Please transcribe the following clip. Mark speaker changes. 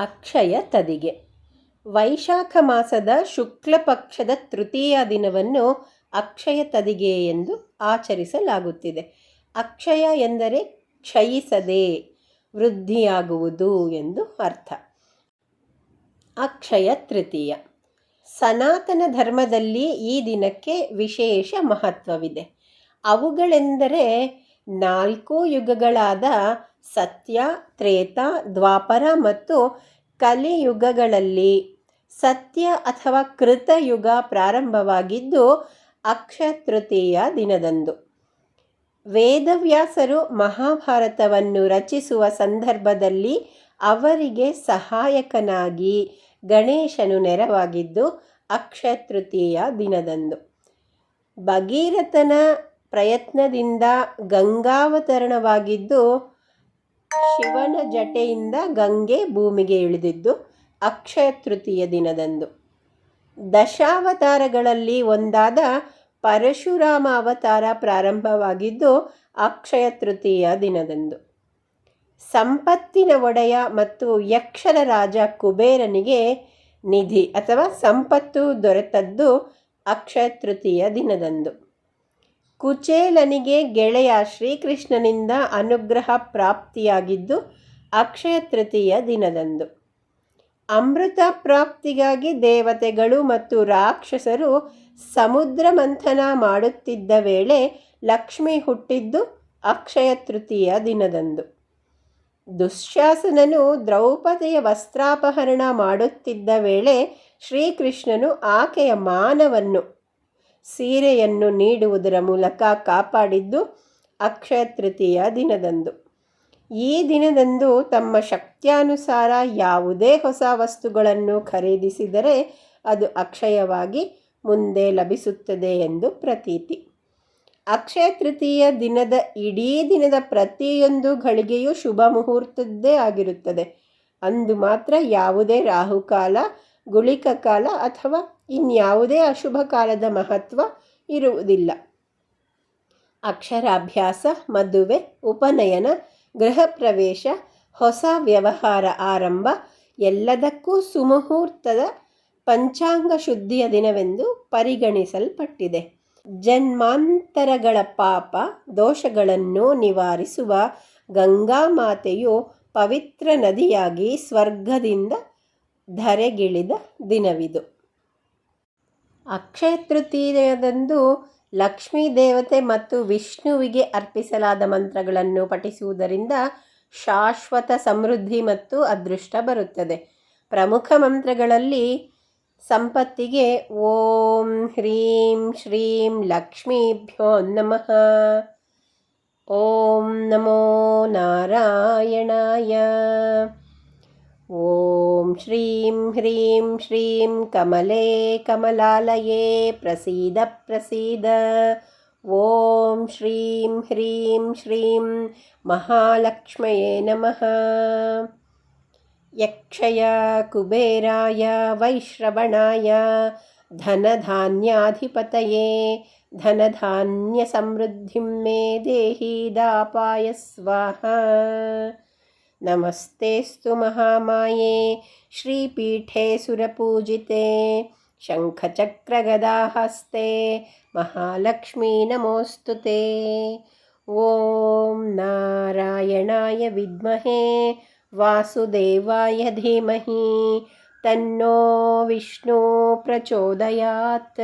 Speaker 1: ಅಕ್ಷಯ ತದಿಗೆ. ವೈಶಾಖ ಮಾಸದ ಶುಕ್ಲ ಪಕ್ಷದ ತೃತೀಯ ದಿನವನ್ನು ಅಕ್ಷಯ ತದಿಗೆ ಎಂದು ಆಚರಿಸಲಾಗುತ್ತಿದೆ. ಅಕ್ಷಯ ಎಂದರೆ ಕ್ಷಯಿಸದೆ ವೃದ್ಧಿಯಾಗುವುದು ಎಂದು ಅರ್ಥ. ಅಕ್ಷಯ ತೃತೀಯ. ಸನಾತನ ಧರ್ಮದಲ್ಲಿ ಈ ದಿನಕ್ಕೆ ವಿಶೇಷ ಮಹತ್ವವಿದೆ. ಅವುಗಳೆಂದರೆ 4 ಯುಗಗಳಾದ ಸತ್ಯ, ತ್ರೇತ, ದ್ವಾಪರ ಮತ್ತು ಕಲಿಯುಗಗಳಲ್ಲಿ ಸತ್ಯ ಅಥವಾ ಕೃತಯುಗ ಪ್ರಾರಂಭವಾಗಿದ್ದು ಅಕ್ಷಯ ತೃತೀಯ ದಿನದಂದು. ವೇದವ್ಯಾಸರು ಮಹಾಭಾರತವನ್ನು ರಚಿಸುವ ಸಂದರ್ಭದಲ್ಲಿ ಅವರಿಗೆ ಸಹಾಯಕನಾಗಿ ಗಣೇಶನು ನೆರವಾಗಿದ್ದು ಅಕ್ಷಯ ತೃತೀಯ ದಿನದಂದು. ಭಗೀರಥನ ಪ್ರಯತ್ನದಿಂದ ಗಂಗಾವತರಣವಾಗಿದ್ದು ಶಿವನ ಜಟೆಯಿಂದ ಗಂಗೆ ಭೂಮಿಗೆ ಇಳಿದಿದ್ದು ಅಕ್ಷಯ ತೃತೀಯ ದಿನದಂದು. ದಶಾವತಾರಗಳಲ್ಲಿ ಒಂದಾದ ಪರಶುರಾಮ ಅವತಾರ ಪ್ರಾರಂಭವಾಗಿದ್ದು ಅಕ್ಷಯ ತೃತೀಯ ದಿನದಂದು. ಸಂಪತ್ತಿನ ಒಡೆಯ ಮತ್ತು ಯಕ್ಷರ ರಾಜ ಕುಬೇರನಿಗೆ ನಿಧಿ ಅಥವಾ ಸಂಪತ್ತು ದೊರೆತದ್ದು ಅಕ್ಷಯ ತೃತೀಯ ದಿನದಂದು. ಕುಚೇಲನಿಗೆ ಗೆಳೆಯ ಶ್ರೀಕೃಷ್ಣನಿಂದ ಅನುಗ್ರಹ ಪ್ರಾಪ್ತಿಯಾಗಿದ್ದು ಅಕ್ಷಯ ತೃತೀಯ ದಿನದಂದು. ಅಮೃತ ಪ್ರಾಪ್ತಿಗಾಗಿ ದೇವತೆಗಳು ಮತ್ತು ರಾಕ್ಷಸರು ಸಮುದ್ರ ಮಂಥನ ಮಾಡುತ್ತಿದ್ದ ವೇಳೆ ಲಕ್ಷ್ಮಿ ಹುಟ್ಟಿದ್ದು ಅಕ್ಷಯ ತೃತೀಯ ದಿನದಂದು. ದುಶ್ಯಾಸನನು ದ್ರೌಪದಿಯ ವಸ್ತ್ರಾಪಹರಣ ಮಾಡುತ್ತಿದ್ದ ವೇಳೆ ಶ್ರೀಕೃಷ್ಣನು ಆಕೆಯ ಮಾನವನ್ನು ಸೀರೆಯನ್ನು ನೀಡುವುದರ ಮೂಲಕ ಕಾಪಾಡಿದ್ದು ಅಕ್ಷಯ ತೃತೀಯ ದಿನದಂದು. ಈ ದಿನದಂದು ತಮ್ಮ ಶಕ್ತ್ಯಾನುಸಾರ ಯಾವುದೇ ಹೊಸ ವಸ್ತುಗಳನ್ನು ಖರೀದಿಸಿದರೆ ಅದು ಅಕ್ಷಯವಾಗಿ ಮುಂದೆ ಲಭಿಸುತ್ತದೆ ಎಂದು ಪ್ರತೀತಿ. ಅಕ್ಷಯ ತೃತೀಯ ದಿನದ ಇಡೀ ದಿನದ ಪ್ರತಿಯೊಂದು ಘಳಿಗೆಯೂ ಶುಭ ಮುಹೂರ್ತದ್ದೇ ಆಗಿರುತ್ತದೆ. ಅಂದು ಮಾತ್ರ ಯಾವುದೇ ರಾಹುಕಾಲ, ಗುಳಿಕ ಕಾಲ ಅಥವಾ ಇನ್ಯಾವುದೇ ಅಶುಭ ಕಾಲದ ಮಹತ್ವ ಇರುವುದಿಲ್ಲ. ಅಕ್ಷರಾಭ್ಯಾಸ, ಮದುವೆ, ಉಪನಯನ, ಗೃಹ ಪ್ರವೇಶ, ಹೊಸ ವ್ಯವಹಾರ ಆರಂಭ ಎಲ್ಲದಕ್ಕೂ ಸುಮುಹೂರ್ತದ ಪಂಚಾಂಗ ಶುದ್ಧಿಯ ದಿನವೆಂದು ಪರಿಗಣಿಸಲ್ಪಟ್ಟಿದೆ. ಜನ್ಮಾಂತರಗಳ ಪಾಪ ದೋಷಗಳನ್ನು ನಿವಾರಿಸುವ ಗಂಗಾಮಾತೆಯು ಪವಿತ್ರ ನದಿಯಾಗಿ ಸ್ವರ್ಗದಿಂದ ಧರೆಗಿಳಿದ ದಿನವಿದು. ಅಕ್ಷಯ ತೃತೀಯದಂದು ಲಕ್ಷ್ಮೀ ದೇವತೆ ಮತ್ತು ವಿಷ್ಣುವಿಗೆ ಅರ್ಪಿಸಲಾದ ಮಂತ್ರಗಳನ್ನು ಪಠಿಸುವುದರಿಂದ ಶಾಶ್ವತ ಸಮೃದ್ಧಿ ಮತ್ತು ಅದೃಷ್ಟ ಬರುತ್ತದೆ. ಪ್ರಮುಖ ಮಂತ್ರಗಳಲ್ಲಿ ಸಂಪತ್ತಿಗೆ ಓಂ ಹ್ರೀಂ ಶ್ರೀಂ ಲಕ್ಷ್ಮೀಭ್ಯೋ ನಮಃ, ಓಂ ನಮೋ ನಾರಾಯಣಾಯ, ಓಂ ಶ್ರೀಂ ಹ್ರೀಂ ಶ್ರೀಂ ಕಮಲೇ ಕಮಲಾಲಯೇ ಪ್ರಸೀದ ಪ್ರಸೀದ, ಓಂ ಶ್ರೀಂ ಹ್ರೀಂ ಶ್ರೀಂ ಮಹಾಲಕ್ಷ್ಮಯೇ ನಮಃ. ಯಕ್ಷಯ ಕುಬೇರಾಯ ವೈಶ್ರವಣಾಯ ಧನಧಾನ್ಯಾಧಿಪತಯೇ ಧನಧಾನ್ಯ ಸಮೃದ್ಧಿಂ ಮೇ ದೇಹಿ ದಾಪಾಯ ಸ್ವಾಹಾ. ನಮಸ್ತೆಸ್ತು ಮಹಾಮಾಯೇ ಶ್ರೀಪೀಠೆ ಸುರಪೂಜಿತೆ ಶಂಖಚಕ್ರಗದಾಹಸ್ತೆ ಮಹಾಲಕ್ಷ್ಮೀ ನಮೋಸ್ತುತೆ. ಓಂ ನಾರಾಯಣಾಯ ವಿದ್ಮಹೇ ವಾಸುದೇವಾಯ ಧೀಮಹಿ ತನ್ನೋ ವಿಷ್ಣು ಪ್ರಚೋದಯಾತ್.